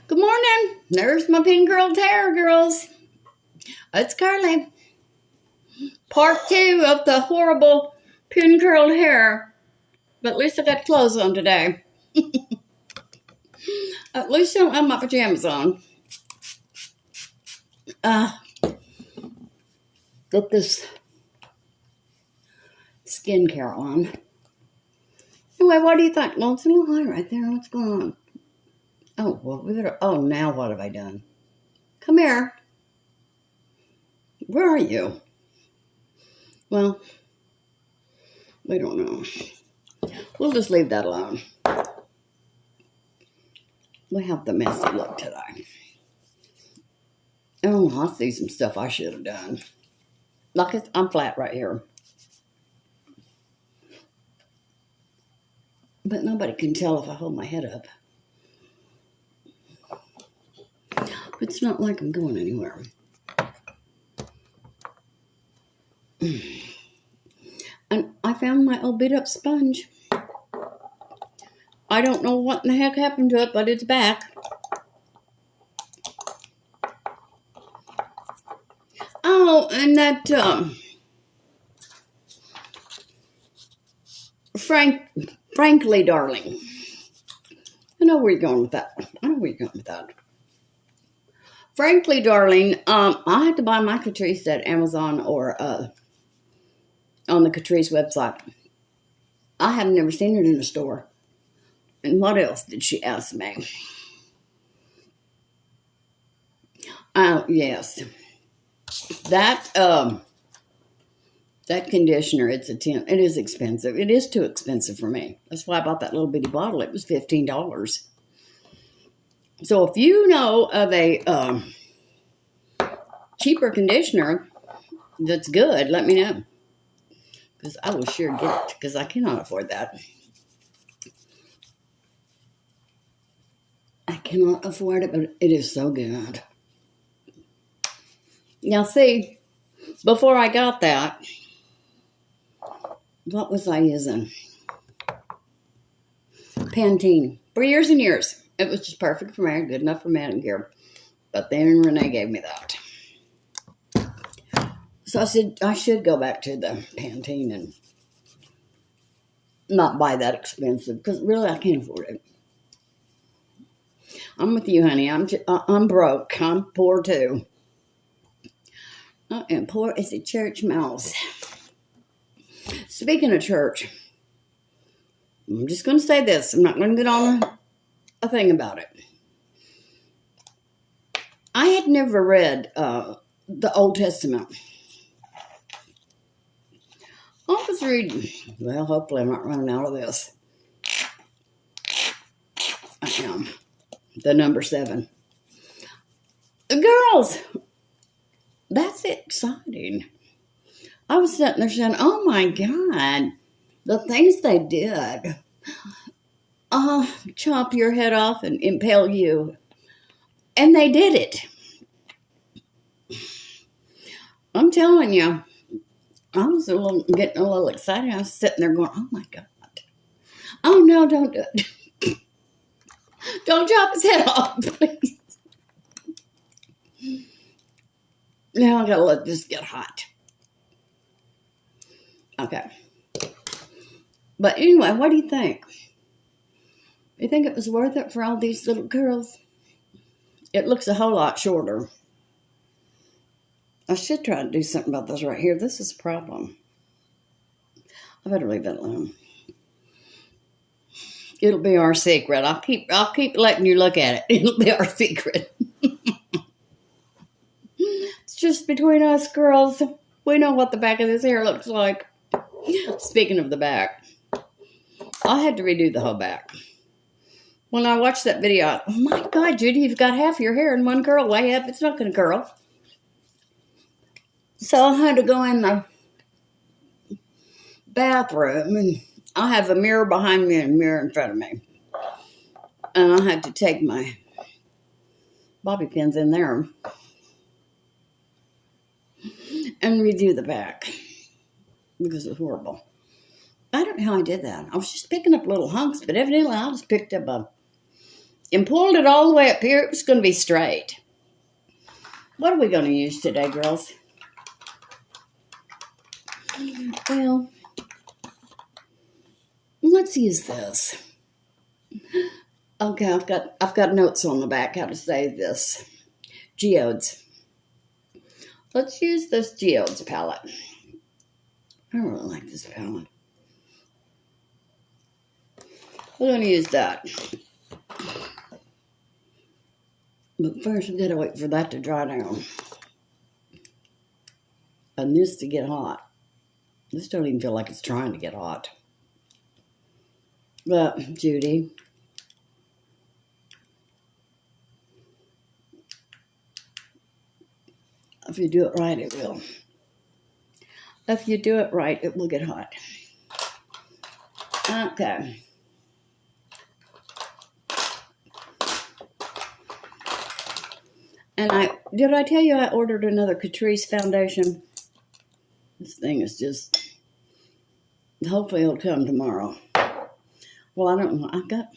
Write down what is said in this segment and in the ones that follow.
Good morning. There's my pin curled hair, girls. It's Carly. Part 2 of the horrible pin curled hair. But at least I got clothes on today. At least I don't have my pajamas on. Got this skincare on. Anyway, what do you think? Well, it's a little high right there. What's going on? Oh, well, we better. Oh, now what have I done? Come here. Where are you? Well, we don't know. We'll just leave that alone. We have the messy look today. Oh, I see some stuff I should have done. Like I'm flat right here. But nobody can tell if I hold my head up. It's not like I'm going anywhere. And I found my old beat up sponge. I don't know what in the heck happened to it, but it's back. Oh, and that frankly, darling. I know where you're going with that. Frankly, darling, I had to buy my Catrice at Amazon or on the Catrice website. I have never seen it in a store. And what else did she ask me? Yes. That conditioner, it's a 10. It is expensive. It is too expensive for me. That's why I bought that little bitty bottle. It was $15. So if you know of a cheaper conditioner that's good, let me know. Because I will sure get it, because I cannot afford that. I cannot afford it, but it is so good. Now see, before I got that, what was I using? Pantene. For years and years. It was just perfect for me, good enough for manicure. But then Renee gave me that. So I said, I should go back to the Pantene and not buy that expensive, because really I can't afford it. I'm with you, honey. I'm broke. I'm poor too. I am poor as a church mouse. Speaking of church, I'm just going to say this. I'm not going to get on a thing about it. I had never read the Old Testament. I was reading. Well, hopefully I'm not running out of this. I am. The number 7. Girls, that's exciting. I was sitting there saying, oh my God, the things they did. Chop your head off and impale you. And they did it. I'm telling you, I was getting a little excited. I was sitting there going, oh my God. Oh no, don't do it. Don't chop his head off, please. Now I gotta let this get hot. Okay. But anyway, what do you think? You think it was worth it for all these little curls? It looks a whole lot shorter. I should try to do something about this right here. This is a problem. I better leave that alone. It'll be our secret. I'll keep letting you look at it. It'll be our secret. It's just between us girls. We know what the back of this hair looks like. Speaking of the back, I had to redo the whole back. When I watched that video, oh my God, Judy, you've got half your hair in one curl. Way up, it's not going to curl. So I had to go in the bathroom, and I have a mirror behind me and a mirror in front of me. And I had to take my bobby pins in there and redo the back because it's horrible. I don't know how I did that. I was just picking up little hunks, but evidently I just picked up and pulled it all the way up here, it was going to be straight. What are we going to use today, girls? Well, let's use this. Okay, I've got notes on the back how to say this. Geodes. Let's use this Geodes palette. I really like this palette. We're going to use that. But first, we've got to wait for that to dry down. And this to get hot. This don't even feel like it's trying to get hot. But, Judy, if you do it right, it will. If you do it right, it will get hot. Okay. And did I tell you I ordered another Catrice foundation? This thing is just, hopefully it'll come tomorrow. Well, I don't know.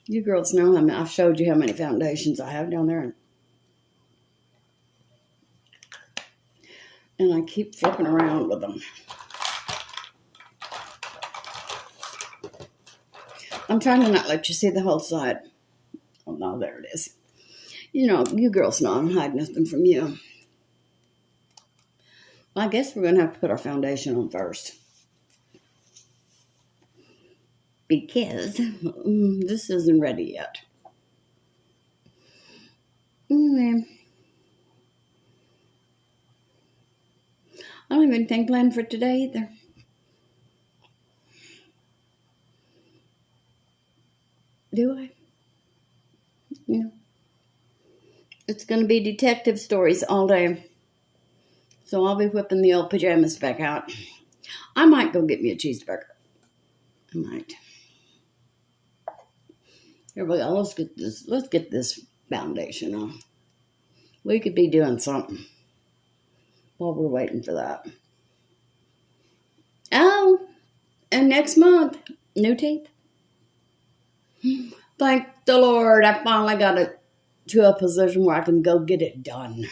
You girls know I've showed you how many foundations I have down there. And I keep flipping around with them. I'm trying to not let you see the whole side. Oh, no, there it is. You know, you girls know I'm hiding nothing from you. Well, I guess we're going to have to put our foundation on first. Because this isn't ready yet. Anyway, I don't even think plan for today either. Do I? Yeah. It's going to be detective stories all day. So I'll be whipping the old pajamas back out. I might go get me a cheeseburger. I might. Here we go. Let's get this foundation on. We could be doing something while we're waiting for that. Oh, and next month, new teeth. Thank the Lord, I finally got it to a position where I can go get it done.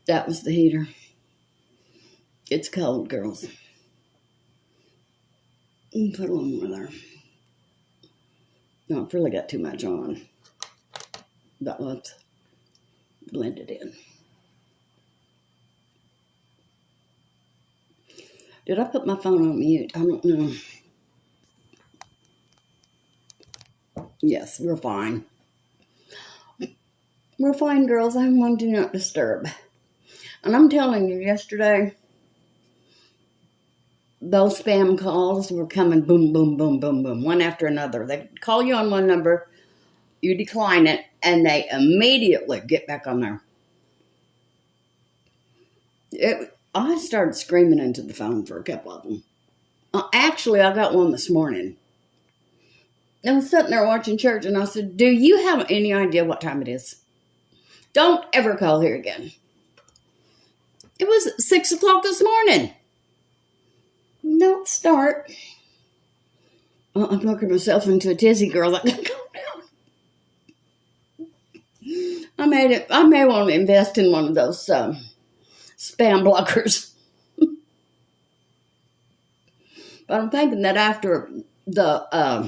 That was the heater. It's cold, girls. Put a little more there. No, I've really got too much on. But let's blend it in. Did I put my phone on mute? I don't know. Yes, we're fine. We're fine, girls. I'm on Do Not Disturb. And I'm telling you, yesterday, those spam calls were coming boom, boom, boom, boom, boom, one after another. They call you on one number, you decline it, and they immediately get back on there. I started screaming into the phone for a couple of them. Actually, I got one this morning. I was sitting there watching church, and I said, do you have any idea what time it is? Don't ever call here again. It was 6 o'clock this morning. Don't start. I'm working myself into a tizzy, girl. I gotta calm down. I may want to invest in one of those spam blockers. But I'm thinking that after the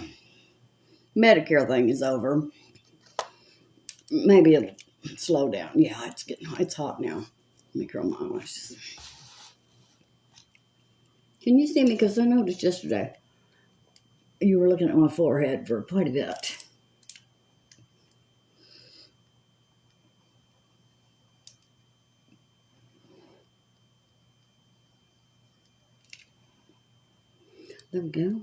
Medicare thing is over, maybe it'll slow down. Yeah, it's hot now. Let me curl my eyelashes. Can you see me? Because I noticed yesterday you were looking at my forehead for quite a bit. There we go.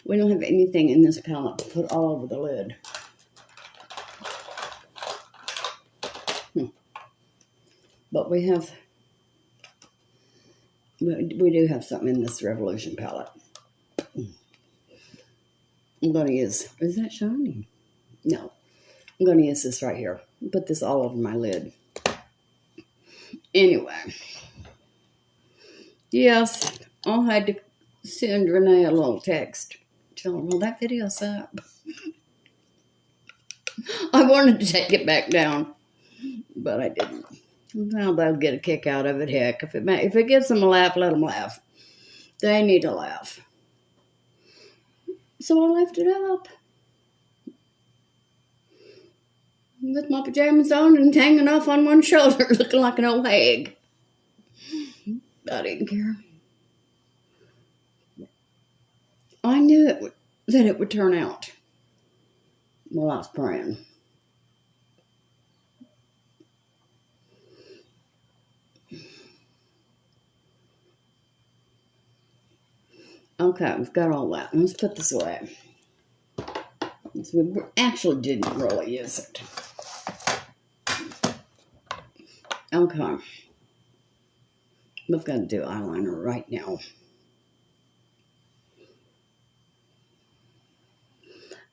We don't have anything in this palette to put all over the lid. But we do have something in this Revolution palette. I'm going to use, is that shiny? No. I'm going to use this right here. Put this all over my lid. Anyway. Yes, I had to send Renee a little text. Tell her, well, that video's up. I wanted to take it back down, but I didn't. Well, they'll get a kick out of it. Heck, if it gives them a laugh, let them laugh. They need to laugh. So I left it up. With my pajamas on and hanging off on one shoulder, looking like an old hag. I didn't care. I knew that it would turn out. Well, I was praying. Okay, we've got all that. Let's put this away. So we actually didn't really use it. Okay. We've got to do eyeliner right now.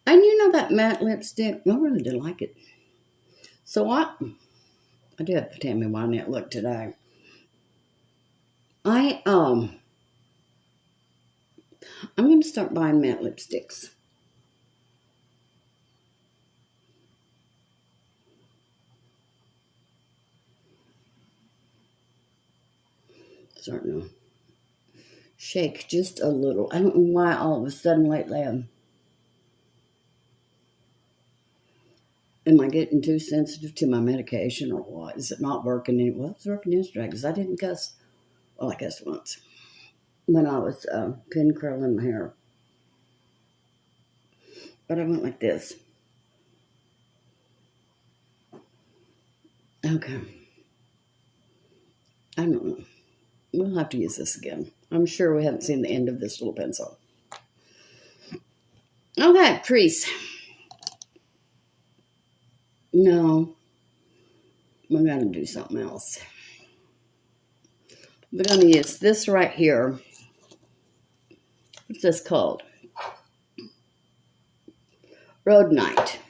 And you know that matte lipstick? I really did like it. So I do have to tell me why I didn't look today. I'm going to start buying matte lipsticks. Starting to shake just a little. I don't know why all of a sudden lately am I getting too sensitive to my medication or what? Is it not working? Well, it's working yesterday because I didn't cuss. Well, I cussed once when I was pin curling my hair. But I went like this. Okay. I don't know. We'll have to use this again. I'm sure we haven't seen the end of this little pencil. Okay, crease. No. We're going to do something else. We're going to use this right here. What's this called? Road Night.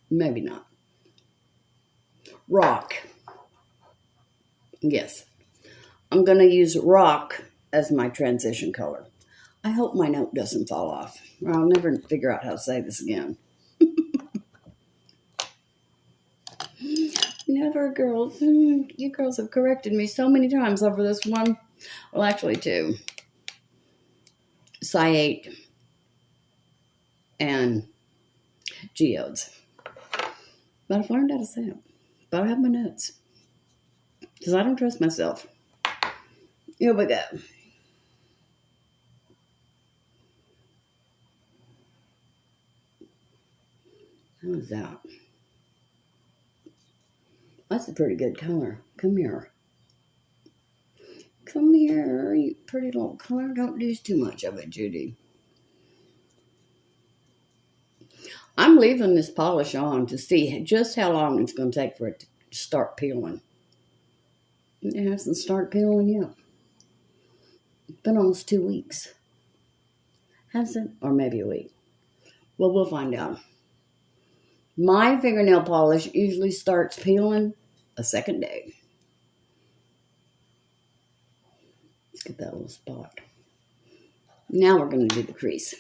Maybe not. Rock. Yes. I'm going to use rock as my transition color. I hope my note doesn't fall off. Or I'll never figure out how to say this again. Never, girls. You girls have corrected me so many times over this one. Well, actually, two. Satin and Geodes. But I've learned how to say it. But I have my notes. Because I don't trust myself. Here we go. How's that? That's a pretty good color. Come here. Come here, you pretty little color. Don't use too much of it, Judy. I'm leaving this polish on to see just how long it's going to take for it to start peeling. It hasn't started peeling yet. It's been almost 2 weeks. Has it? Or maybe a week. Well, we'll find out. My fingernail polish usually starts peeling a second day. Let's get that little spot. Now we're going to do the crease.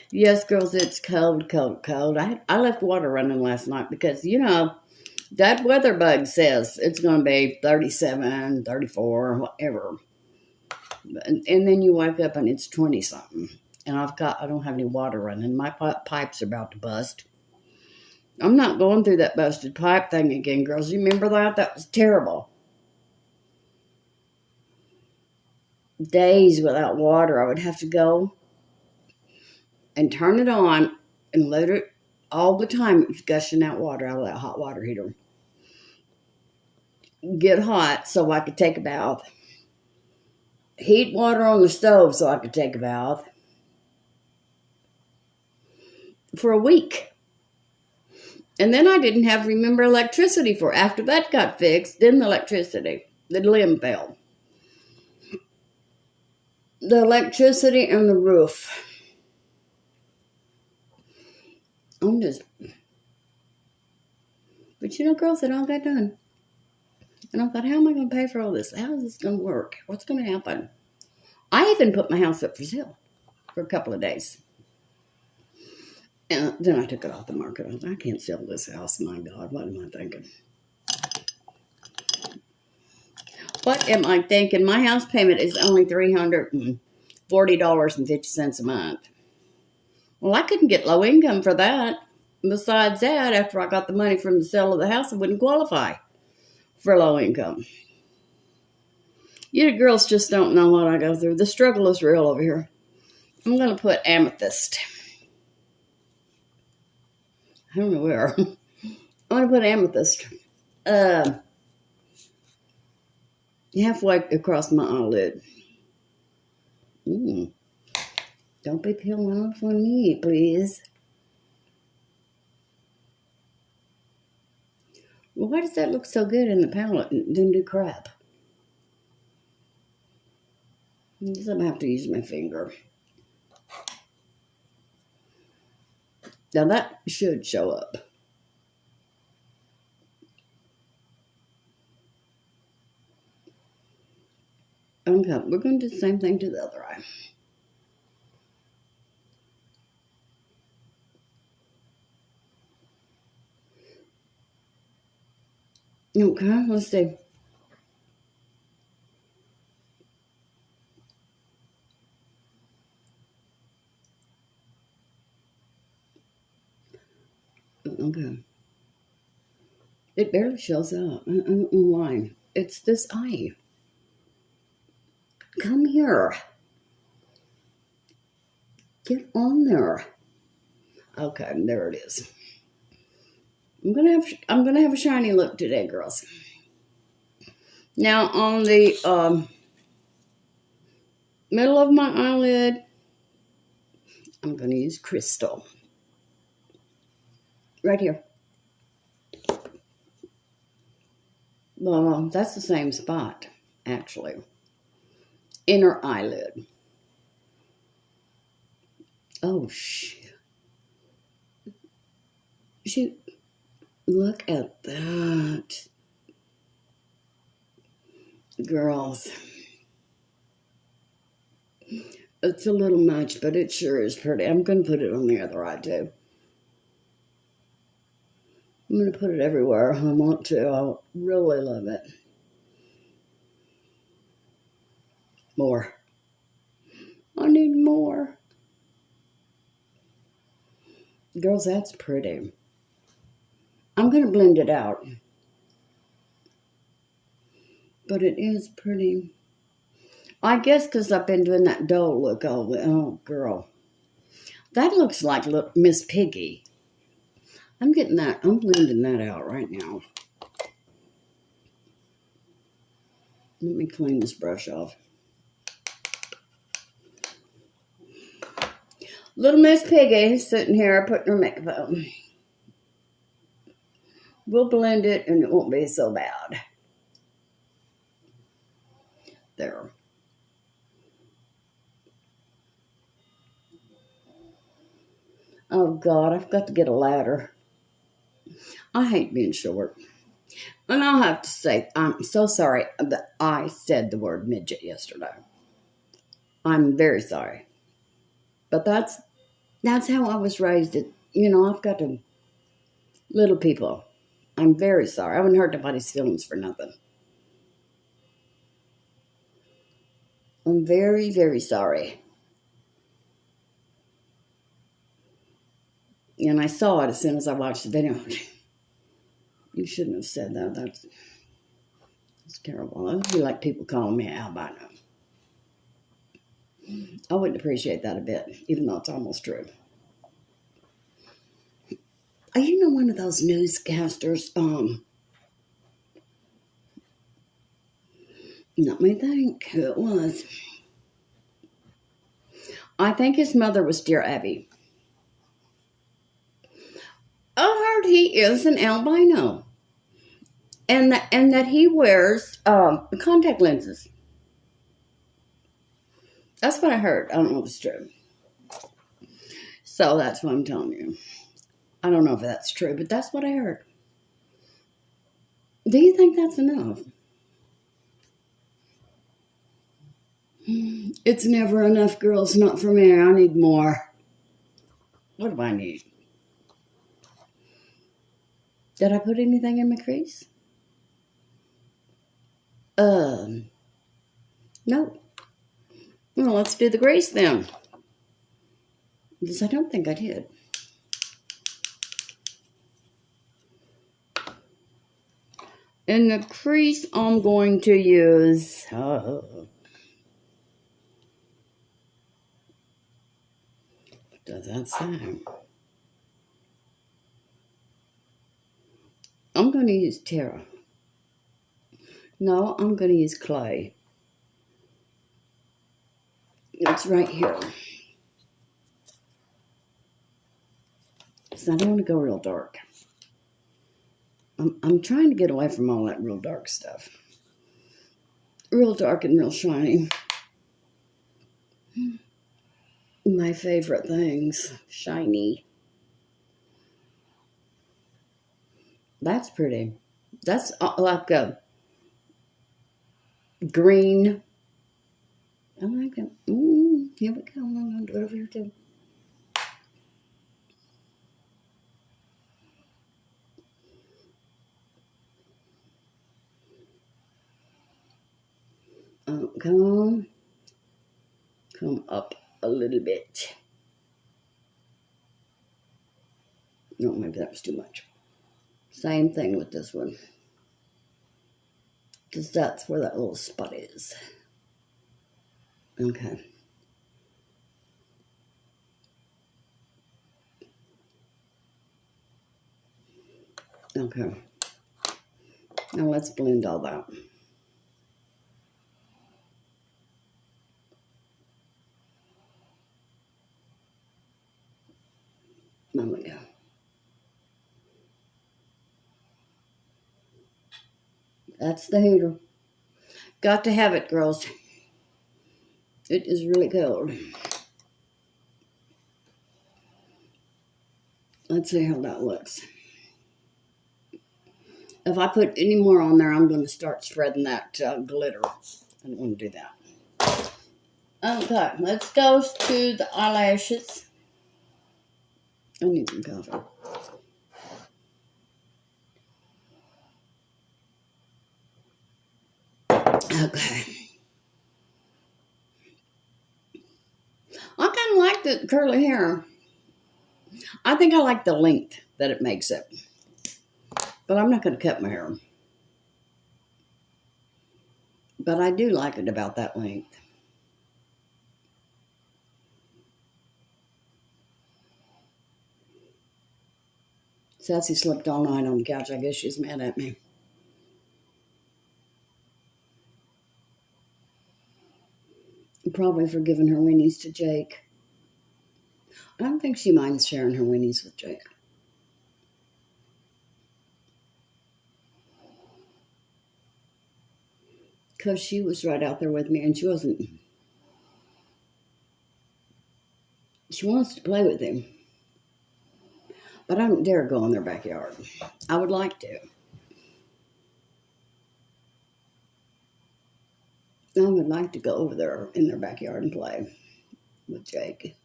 Yes, girls, it's cold, cold, cold. I left water running last night because, you know, that weather bug says it's going to be 37, 34, whatever. And then you wake up and it's 20-something. And I don't have any water running. My pipes are about to bust. I'm not going through that busted pipe thing again, girls. You remember that? That was terrible. Days without water. I would have to go and turn it on and let it all the time. It was gushing out water out of that hot water heater. Get hot so I could take a bath. Heat water on the stove so I could take a bath. For a week. And then I didn't have, remember, electricity for. After that got fixed, then the electricity. The limb fell. The electricity and the roof. But you know, girls, it all got done. And I thought, how am I going to pay for all this? How is this going to work? What's going to happen? I even put my house up for sale for a couple of days. And then I took it off the market. I thought, I can't sell this house. My God, what am I thinking? What am I thinking? My house payment is only $340.50 a month. Well, I couldn't get low income for that. Besides that, after I got the money from the sale of the house, I wouldn't qualify for low income. You girls just don't know what I go through. The struggle is real over here. I'm going to put amethyst. I don't know where. I'm going to put amethyst halfway across my eyelid. Don't be peeling off on me, please. Well, why does that look so good in the palette and then do crap? I guess I'm going to have to use my finger. Now that should show up. Okay, we're going to do the same thing to the other eye. Okay, let's see. Okay. It barely shows up. I don't know why. It's this eye. Come here. Get on there. Okay, there it is. I'm gonna have a shiny look today, girls. Now on the middle of my eyelid, I'm gonna use crystal. Right here. Well, that's the same spot, actually. Inner eyelid. Oh, shit. Shoot. Look at that. Girls. It's a little much, but it sure is pretty. I'm going to put it on the other eye, too. I'm going to put it everywhere I want to. I really love it. More. I need more. Girls, that's pretty. I'm going to blend it out. But it is pretty. I guess because I've been doing that doll look all the oh, girl. That looks like Miss Piggy. I'm getting that. I'm blending that out right now. Let me clean this brush off. Little Miss Piggy sitting here putting her makeup on. We'll blend it and it won't be so bad. There. Oh, God, I've got to get a ladder. I hate being short. And I'll have to say, I'm so sorry that I said the word midget yesterday. I'm very sorry. But that's how I was raised. You know, I've got to, little people. I'm very sorry. I haven't hurt nobody's feelings for nothing. I'm very, very sorry. And I saw it as soon as I watched the video. You shouldn't have said that. That's terrible. That would be like people calling me albino. I wouldn't appreciate that a bit, even though it's almost true. Are you know one of those newscasters? Let me think who it was. I think his mother was Dear Abby. I heard he is an albino. And that he wears contact lenses. That's what I heard. I don't know if it's true. So that's what I'm telling you. I don't know if that's true, but that's what I heard. Do you think that's enough? It's never enough, girls. Not for me. I need more. What do I need? Did I put anything in my crease? No. Well, let's do the crease then. Because I don't think I did. In the crease, I'm going to use... does that say? I'm going to use Terra. No, I'm going to use clay. It's right here. So I don't want to go real dark. I'm trying to get away from all that real dark stuff. Real dark and real shiny. My favorite things. Shiny. That's pretty. That's like a green. I like it. Here we go. I'm going to do it over here too. Come up a little bit. No, maybe that was too much. Same thing with this one. Because that's where that little spot is. Okay. Okay. Now let's blend all that. There we go. That's the heater. Got to have it, girls. It is really cold. Let's see how that looks. If I put any more on there, I'm going to start spreading that glitter. I don't want to do that. Okay, let's go to the eyelashes. I need some coffee. Okay. I kind of like the curly hair. I think I like the length that it makes it. But I'm not going to cut my hair. But I do like it about that length. Sassy slept all night on the couch. I guess she's mad at me. Probably for giving her weenies to Jake. I don't think she minds sharing her weenies with Jake. Because she was right out there with me and she wasn't. She wants to play with him. But I don't dare go in their backyard. I would like to. I would like to go over there in their backyard and play with Jake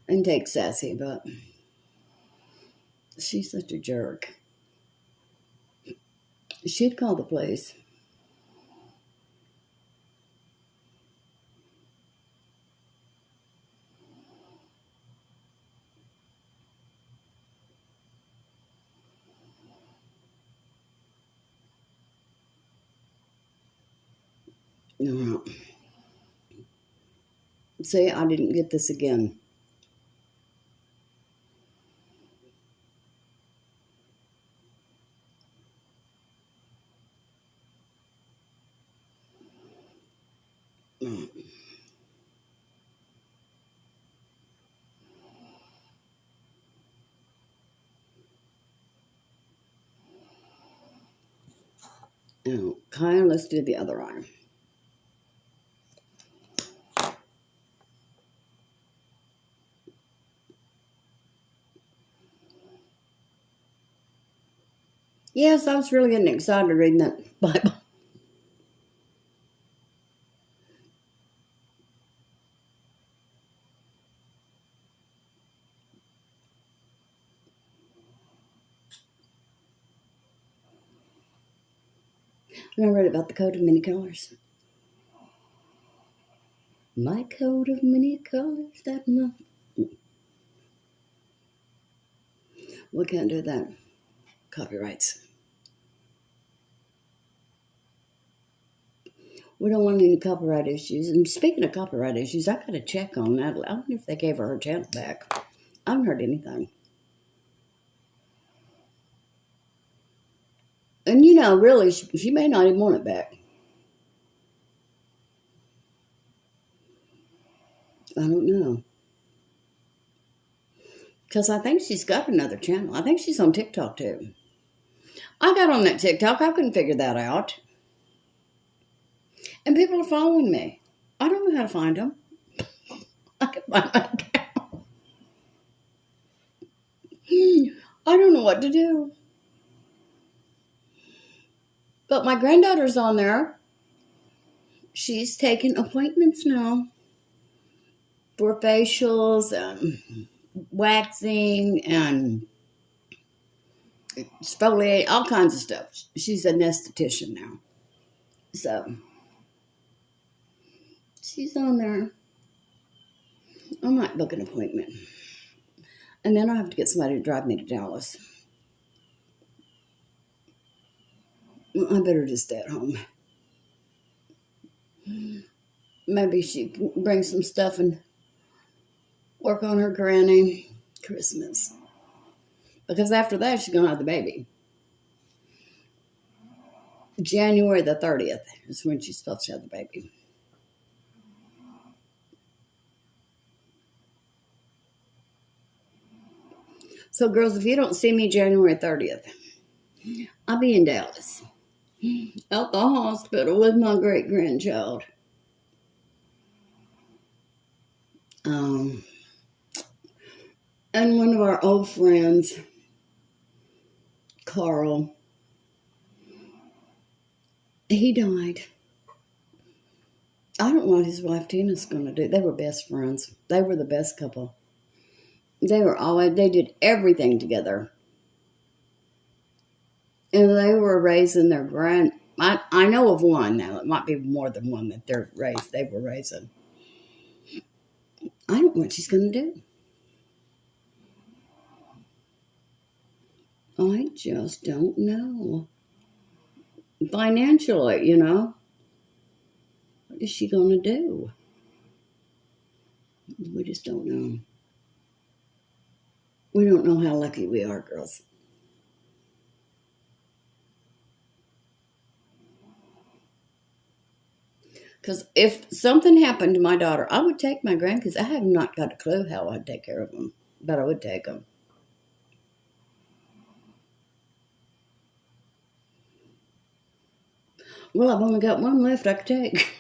and take Sassy, but she's such a jerk. She'd call the police. No. See, I didn't get this again. No. Okay, let's do the other eye. Yes, I was really getting excited reading that Bible. And I read about the code of many colors. My coat of many colors that month. We can't do that. Copyrights. We don't want any copyright issues. And speaking of copyright issues, I got to check on Natalie. I wonder if they gave her channel back. I haven't heard anything. And you know, really, she may not even want it back. I don't know. Because I think she's got another channel. I think she's on TikTok too. I got on that TikTok. I couldn't figure that out. And people are following me. I don't know how to find them. I can find my account. I don't know what to do. But my granddaughter's on there. She's taking appointments now for facials and waxing and exfoliate, all kinds of stuff. She's an esthetician now. So she's on there. I might book an appointment. And then I have to get somebody to drive me to Dallas. I better just stay at home. Maybe she can bring some stuff and work on her granny Christmas. Because after that, she's going to have the baby. January the 30th is when she's supposed to have the baby. So, girls, if you don't see me January 30th, I'll be in Dallas at the hospital with my great-grandchild. And one of our old friends, Carl, he died. I don't know what his wife Tina's going to do. They were best friends. They were the best couple. They did everything together. And they were raising their I know of one now. It might be more than one that they were raising. I don't know what she's going to do. I just don't know. Financially, you know. What is she going to do? We just don't know. We don't know how lucky we are, girls. Because if something happened to my daughter, I would take my grandkids. I have not got a clue how I'd take care of them, but I would take them. Well, I've only got one left I could take.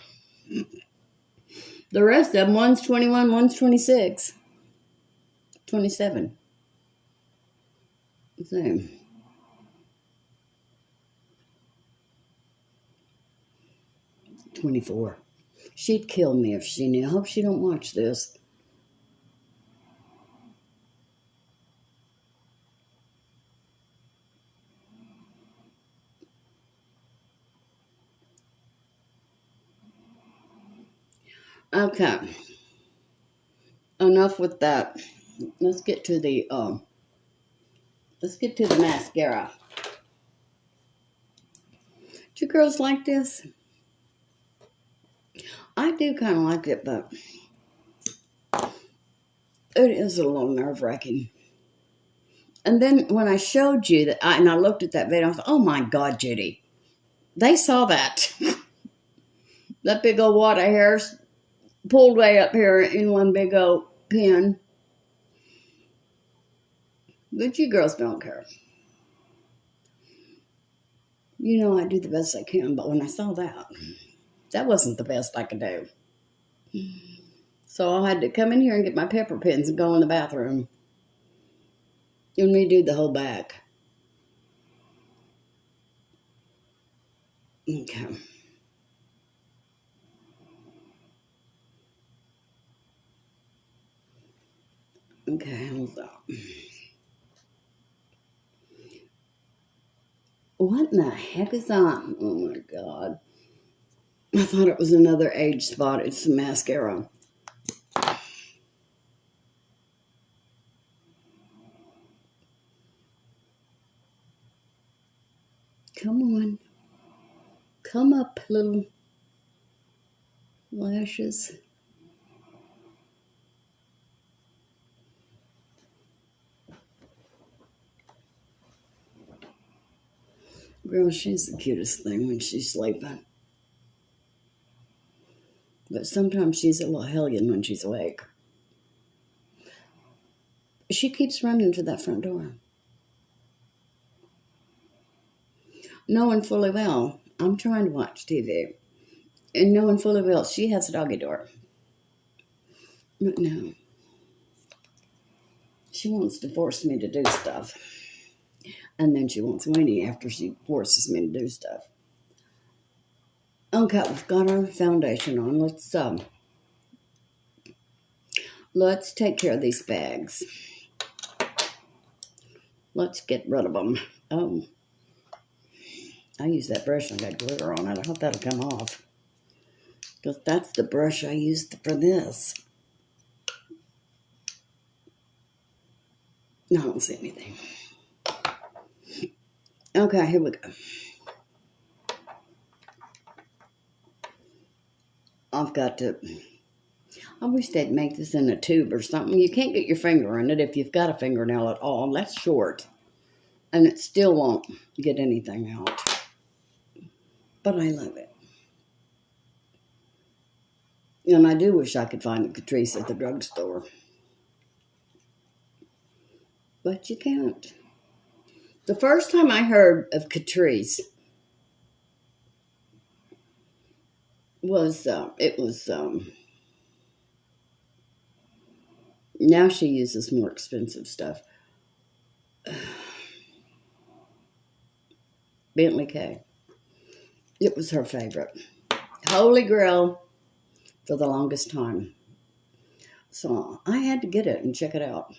The rest of them, one's 21, one's 26. 27. Same. $24. She'd kill me if she knew. I hope she don't watch this. Okay. Enough with that. Let's get to the mascara. Do you girls like this? I do kind of like it, but it is a little nerve-wracking. And then when I showed you that, and I looked at that video, I thought, oh my God, Judy. They saw that. That big old wad of hair pulled way up here in one big old pin. But you girls don't care. You know I do the best I can, but when I saw that wasn't the best I could do. So I had to come in here and get my pepper pins and go in the bathroom. And redo the whole back. Okay. Okay, hold on. What in the heck is that? Oh my God. I thought it was another age spot. It's the mascara. Come on. Come up, little lashes. Girl, she's the cutest thing when she's sleeping. But sometimes she's a little hellion when she's awake. She keeps running to that front door. Knowing fully well, I'm trying to watch TV. And knowing fully well, she has a doggy door. But no. She wants to force me to do stuff. And then she wants Winnie after she forces me to do stuff. Okay, we've got our foundation on. Let's take care of these bags. Let's get rid of them. Oh, I use that brush and I got glitter on it. I hope that'll come off. Because that's the brush I used for this. No, I don't see anything. Okay, here we go. I've got to... I wish they'd make this in a tube or something. You can't get your finger in it if you've got a fingernail at all. That's short. And it still won't get anything out. But I love it. And I do wish I could find a Catrice at the drugstore. But you can't. The first time I heard of Catrice was, now she uses more expensive stuff. Bentley K. It was her favorite. Holy Grail for the longest time. So I had to get it and check it out.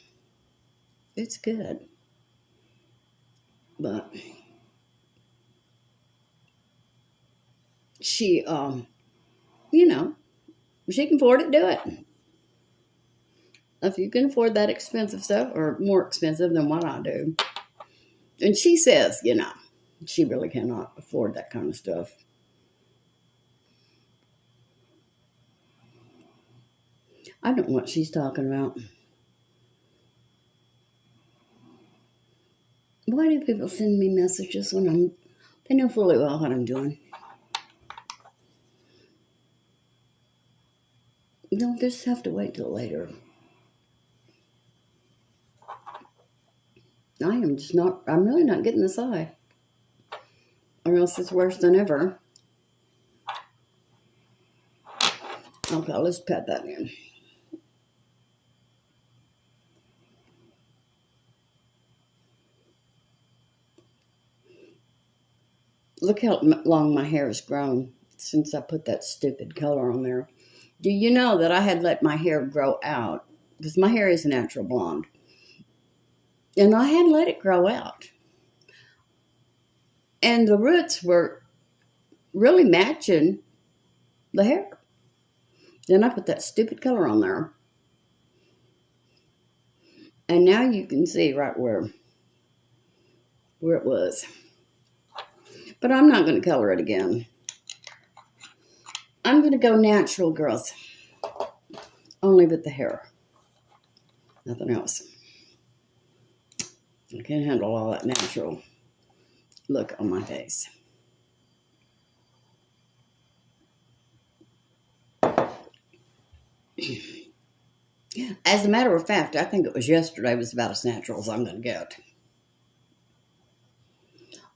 It's good. But she, you know, she can afford it, do it. If you can afford that expensive stuff, or more expensive than what I do. And she says, you know, she really cannot afford that kind of stuff. I don't know what she's talking about. Why do people send me messages when they know fully well what I'm doing? You don't just have to wait till later. I'm really not getting this eye. Or else it's worse than ever. Okay, let's pat that in. Look how long my hair has grown since I put that stupid color on there. Do you know that I had let my hair grow out? Because my hair is a natural blonde. And I had let it grow out. And the roots were really matching the hair. Then I put that stupid color on there. And now you can see right where it was. But I'm not going to color it again. I'm going to go natural, girls. Only with the hair. Nothing else. I can't handle all that natural look on my face. As a matter of fact, I think it was yesterday was about as natural as I'm going to get.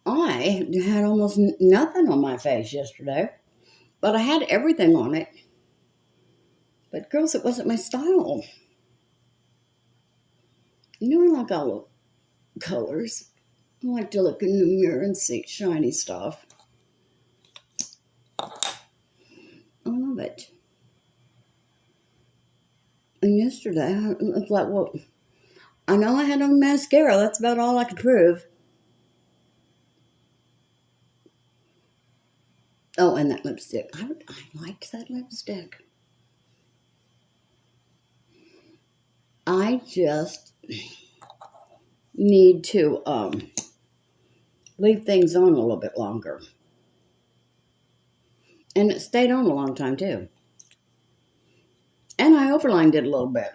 I had almost nothing on my face yesterday, but I had everything on it. But girls, it wasn't my style. You know, I like all the colors. I like to look in the mirror and see shiny stuff. it. And yesterday, I was like, well, I know I had on mascara. That's about all I could prove. Oh, and that lipstick. I liked that lipstick. I just need to leave things on a little bit longer. And it stayed on a long time, too. And I overlined it a little bit.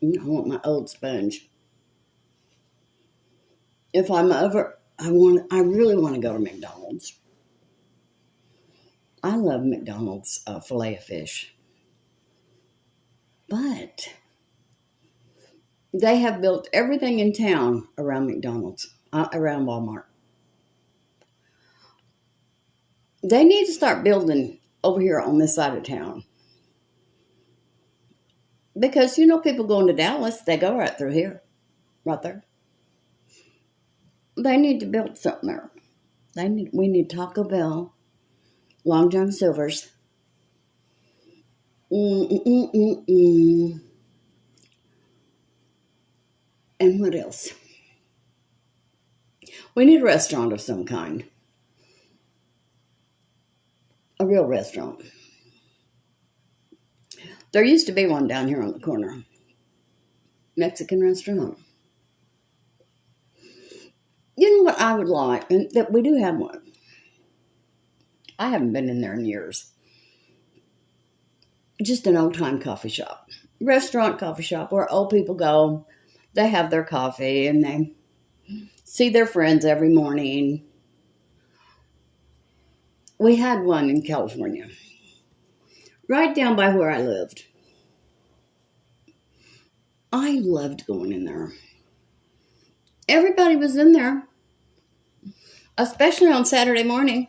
I want my old sponge. If I'm over, I really want to go to McDonald's. I love McDonald's filet of fish. But they have built everything in town around McDonald's, around Walmart. They need to start building over here on this side of town. Because, you know, people going to Dallas, they go right through here. Right there. They need to build something there. We need Taco Bell, Long John Silver's. And what else? We need a restaurant of some kind. A real restaurant. There used to be one down here on the corner. Mexican restaurant. You know what I would like? And that we do have one. I haven't been in there in years. Just an old-time coffee shop. Restaurant coffee shop where old people go. They have their coffee and they see their friends every morning. We had one in California. Right down by where I lived. I loved going in there. Everybody was in there. Especially on Saturday morning.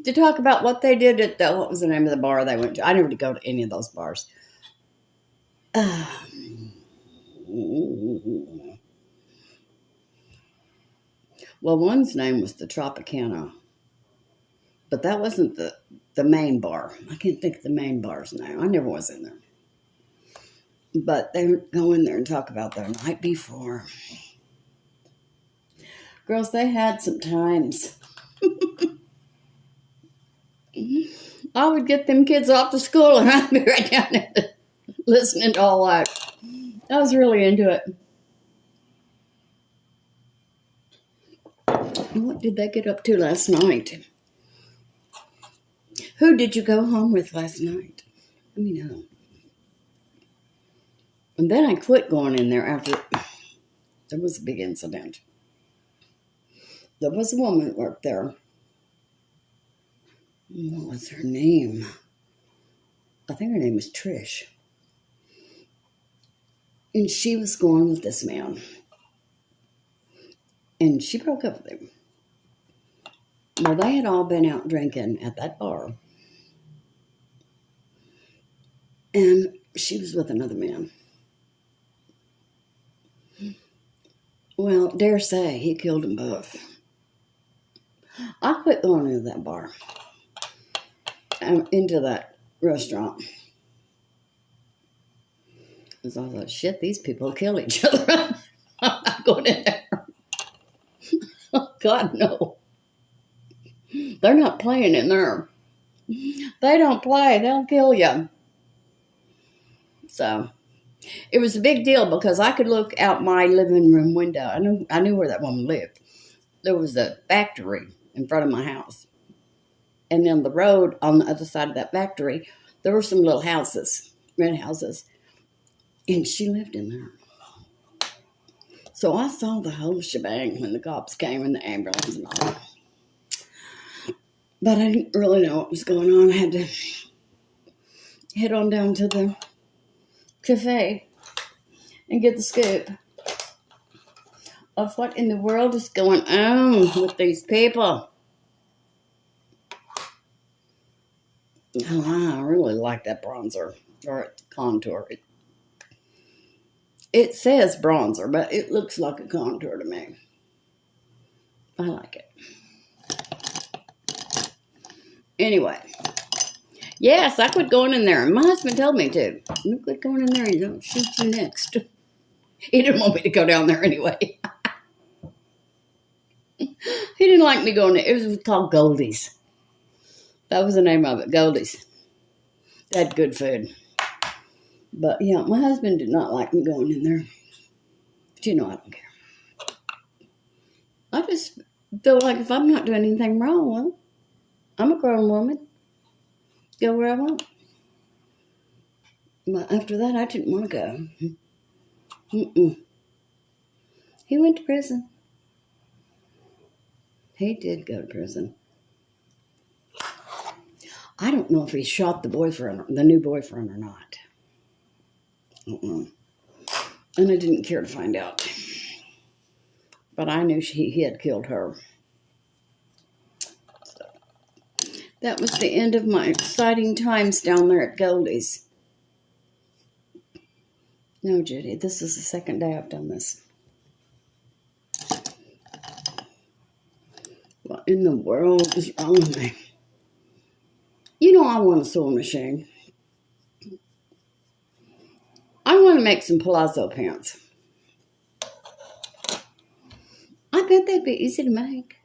To talk about what they did at the, what was the name of the bar they went to? I never did go to any of those bars. Well, one's name was the Tropicana. But that wasn't the main bar. I can't think of the main bar's name. I never was in there. But they would go in there and talk about their night before. Girls, they had some times. I would get them kids off to school and I'd be right down there listening to all that. I was really into it. What did they get up to last night? Who did you go home with last night? Let me know. And then I quit going in there after there was a big incident. There was a woman that worked there. What was her name? I think her name was Trish. And she was going with this man. And she broke up with him. Well, they had all been out drinking at that bar. And she was with another man. Well, dare say he killed them both. I quit going into that bar. Into that restaurant. Because I thought, shit, these people kill each other. I'm not going in there. Oh, God, no. They're not playing in there. They don't play. They'll kill you. So, it was a big deal because I could look out my living room window. I knew where that woman lived. There was a factory in front of my house. And then the road on the other side of that factory, there were some little houses, red houses. And she lived in there. So I saw the whole shebang when the cops came and the ambulance and all. But I didn't really know what was going on. I had to head on down to the cafe and get the scoop of what in the world is going on with these people. Oh, I really like that bronzer or contour. It says bronzer, but it looks like a contour to me. I like it. Anyway. Yes, I quit going in there. And my husband told me to. You quit going in there and don't shoot you next. He didn't want me to go down there anyway. He didn't like me going there. It was called Goldie's. That was the name of it, Goldie's. They had good food. But yeah, my husband did not like me going in there. But you know, I don't care. I just feel like if I'm not doing anything wrong, well, I'm a grown woman. Go where I want. But after that, I didn't want to go. He went to prison. He did go to prison. I don't know if he shot the boyfriend, the new boyfriend, or not. And I didn't care to find out. But I knew he had killed her. So, that was the end of my exciting times down there at Goldie's. No, Judy, this is the second day I've done this. What in the world is wrong with me? You know I want a sewing machine. I want to make some palazzo pants. I bet they'd be easy to make.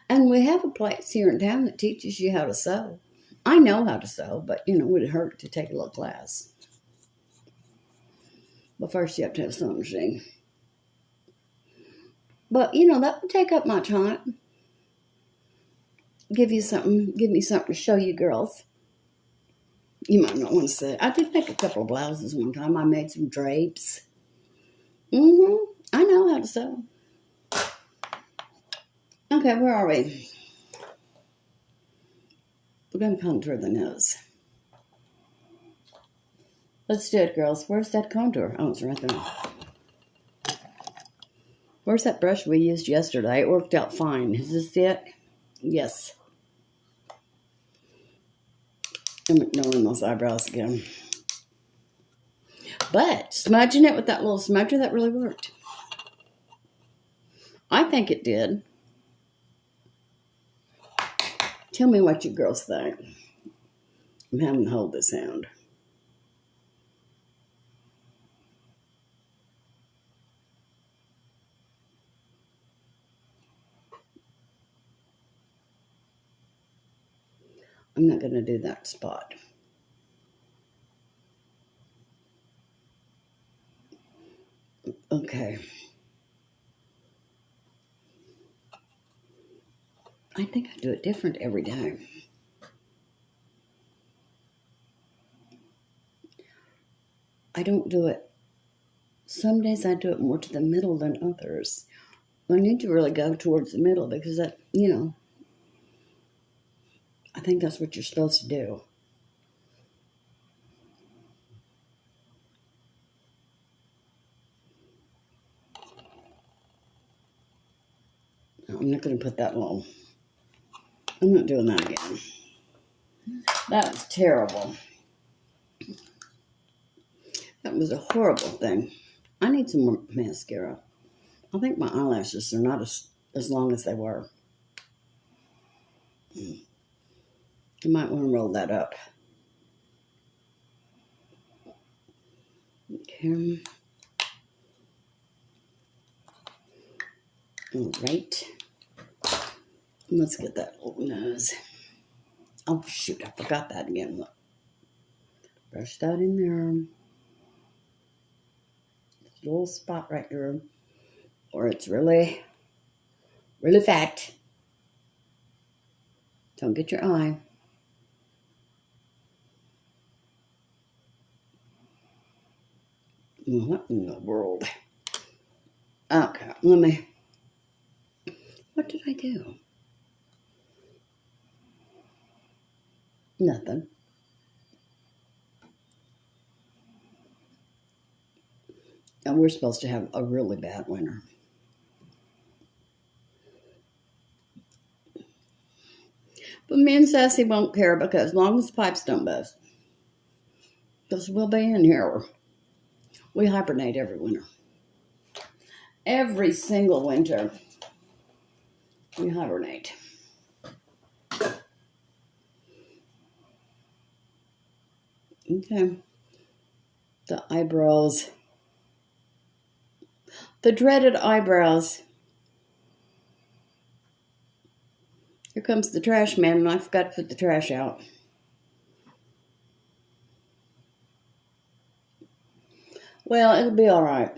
And we have a place here in town that teaches you how to sew. I know how to sew, but, you know, it would hurt to take a little class. But first you have to have a sewing machine. But, you know, that would take up my time. Give me something to show you girls. You might not want to say. I did make a couple of blouses one time. I made some drapes. I know how to sew. Okay, where are we? We're going to contour the nose. Let's do it, girls. Where's that contour? Oh, it's right there. Where's that brush we used yesterday? It worked out fine. Is this it? Yes. I'm ignoring those eyebrows again. But smudging it with that little smudger, that really worked. I think it did. Tell me what you girls think. I'm having to hold this hand. I'm not going to do that spot. Okay. I think I do it different every day. I don't do it. Some days I do it more to the middle than others. I need to really go towards the middle because that, you know, I think that's what you're supposed to do. No, I'm not going to put that low. I'm not doing that again. That was terrible. That was a horrible thing. I need some more mascara. I think my eyelashes are not as long as they were. You might want to roll that up. Okay. All right. Let's get that little nose. Oh, shoot, I forgot that again. Look. Brush that in there. Little spot right there. Or it's really, really fat. Don't get your eye. What in the world? Okay, let me. What did I do? Nothing. And we're supposed to have a really bad winter. But me and Sassy won't care because as long as the pipes don't bust. Because we'll be in here. We hibernate every winter. Every single winter. We hibernate. Okay. The eyebrows. The dreaded eyebrows. Here comes the trash man, and I forgot to put the trash out. Well, it'll be all right.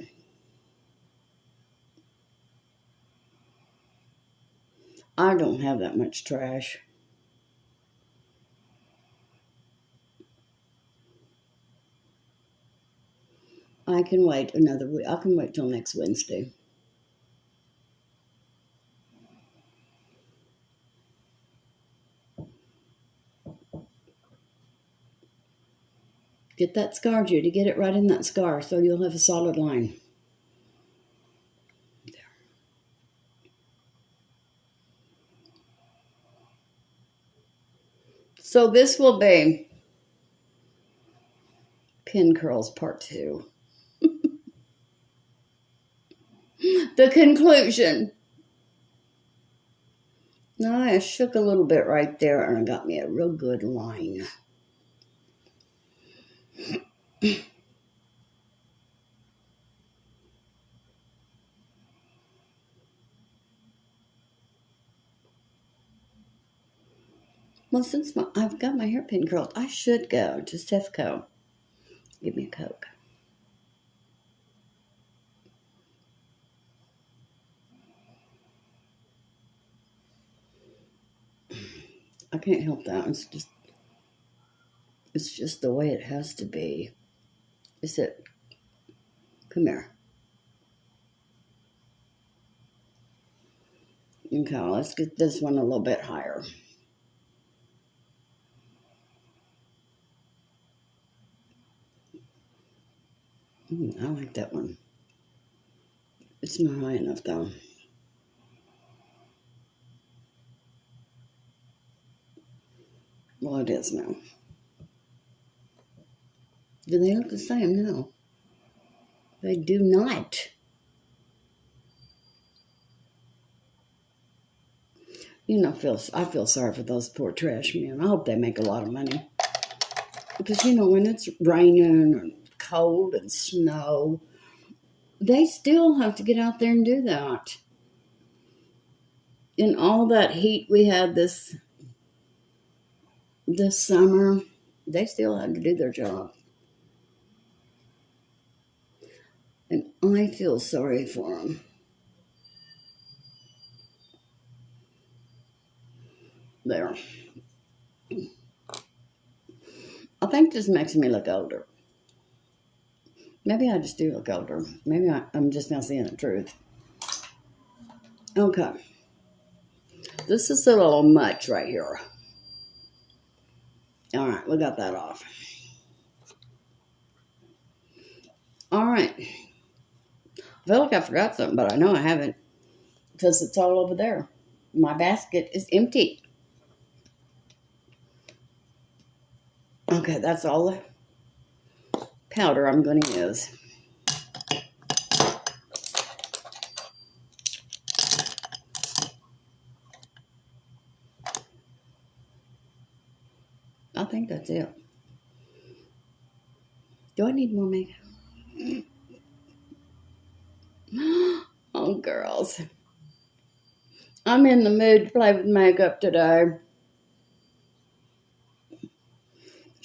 I don't have that much trash. I can wait another week. I can wait till next Wednesday. Get that scar, Judy. Get it right in that scar so you'll have a solid line. There. So this will be pin curls part 2. The conclusion. Now I shook a little bit right there and it got me a real good line. Well, since I've got my hairpin curled, I should go to Sefco. Give me a Coke. I can't help that. It's just the way it has to be. Is it? Come here. Okay, let's get this one a little bit higher. I like that one. It's not high enough though. Well, it is now. Do they look the same? No. They do not. You know, I feel sorry for those poor trash men. I hope they make a lot of money. Because, you know, when it's raining and cold and snow, they still have to get out there and do that. In all that heat we had this summer, they still had to do their job. And I feel sorry for them. There. I think this makes me look older. Maybe I just do look older. Maybe I'm just now seeing the truth. Okay. This is a little much right here. All right, we got that off. All right. I feel like I forgot something, but I know I haven't because it's all over there. My basket is empty. Okay, that's all the powder I'm going to use. I think that's it. Do I need more makeup? Oh, girls. I'm in the mood to play with makeup today.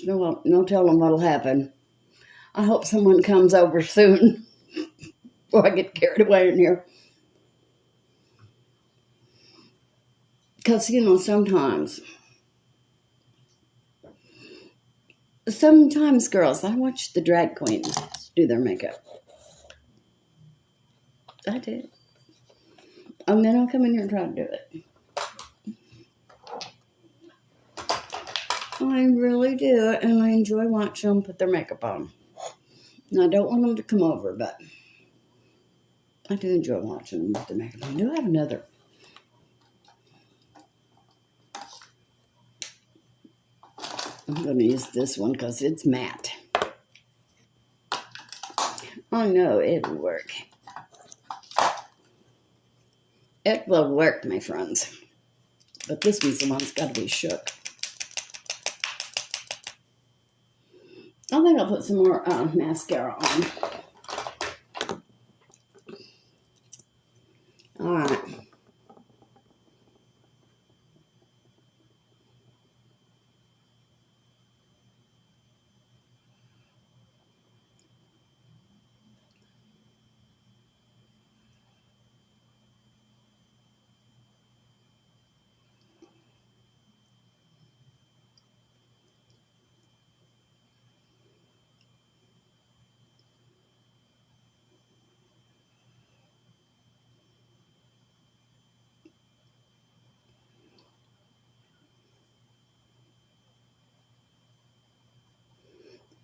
No telling what'll happen. I hope someone comes over soon before I get carried away in here. Because, you know, sometimes, girls, I watch the drag queens do their makeup. I do. And then I'll come in here and try to do it. I really do, and I enjoy watching them put their makeup on. Now, I don't want them to come over, but I do enjoy watching them put their makeup on. Do I have another? I'm going to use this one because it's matte. I know it'll work. It will work, my friends. But this one's the one that's got to be shook. I think I'll put some more mascara on. All right.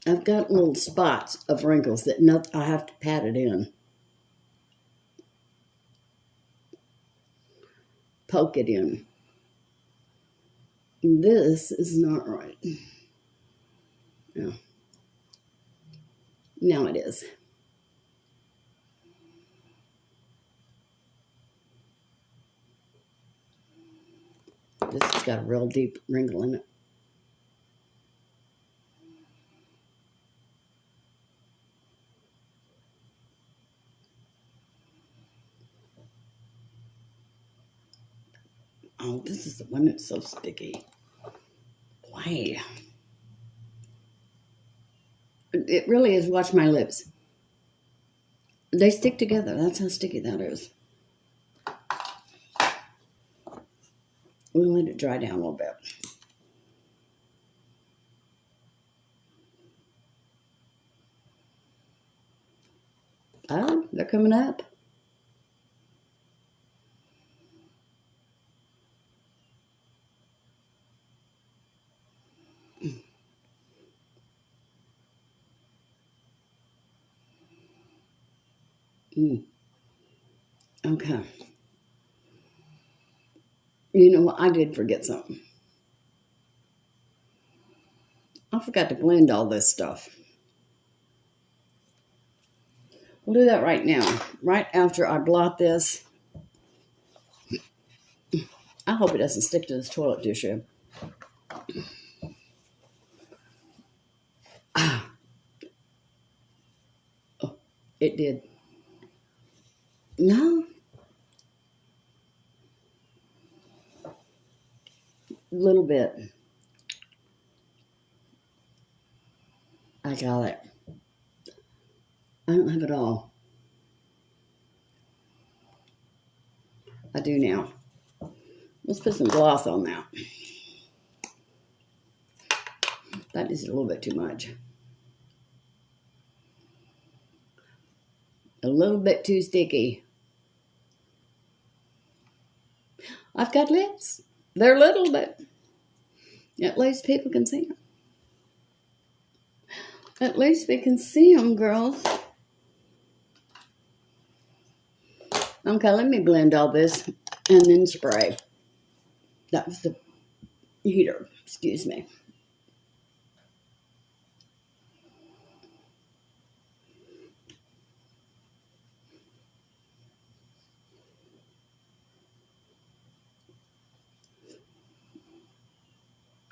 I've got little spots of wrinkles that I have to pat it in. Poke it in. This is not right. No. Now it is. This has got a real deep wrinkle in it. Oh, this is the one that's so sticky. Why? It really is. Watch my lips. They stick together. That's how sticky that is. We'll let it dry down a little bit. Oh, they're coming up. Okay. You know what? I did forget something. I forgot to blend all this stuff. We'll do that right now. Right after I blot this. I hope it doesn't stick to this toilet tissue. Oh, it did. No. A little bit. I got it. I don't have it all. I do now. Let's put some gloss on that. That is a little bit too much. A little bit too sticky. I've got lips. They're little, but at least people can see them. At least they can see them, girls. Okay, let me blend all this and then spray. That was the heater. Excuse me.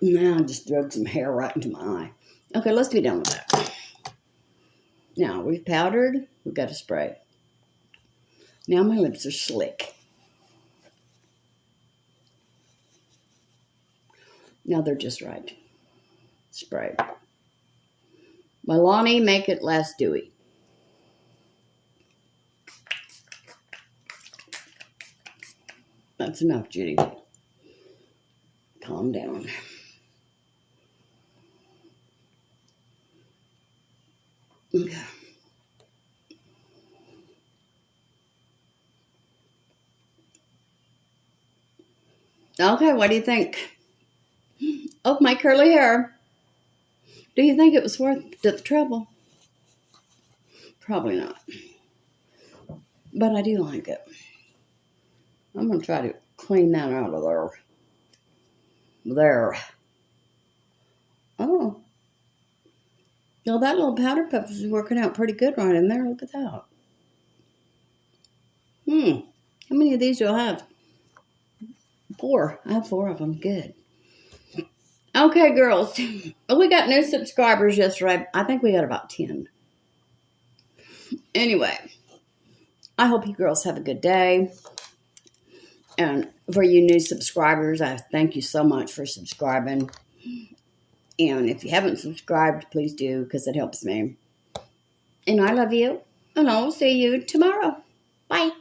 Now I just drug some hair right into my eye. Okay, let's be done with that. Now, we've powdered. We've got to spray. Now my lips are slick. Now they're just right. Spray. Milani, make it less dewy. That's enough, Judy. Calm down. Okay. Okay, what do you think? Oh, my curly hair. Do you think it was worth the trouble? Probably not. But I do like it. I'm going to try to clean that out of there. There. Oh. Well, that little powder puff is working out pretty good right in there. Look at that. How many of these do I have? 4. I have 4 of them. Good. Okay, girls. We got new subscribers yesterday. I think we got about 10. Anyway, I hope you girls have a good day. And for you new subscribers, I thank you so much for subscribing. And if you haven't subscribed, please do, because it helps me. And I love you. And I'll see you tomorrow. Bye.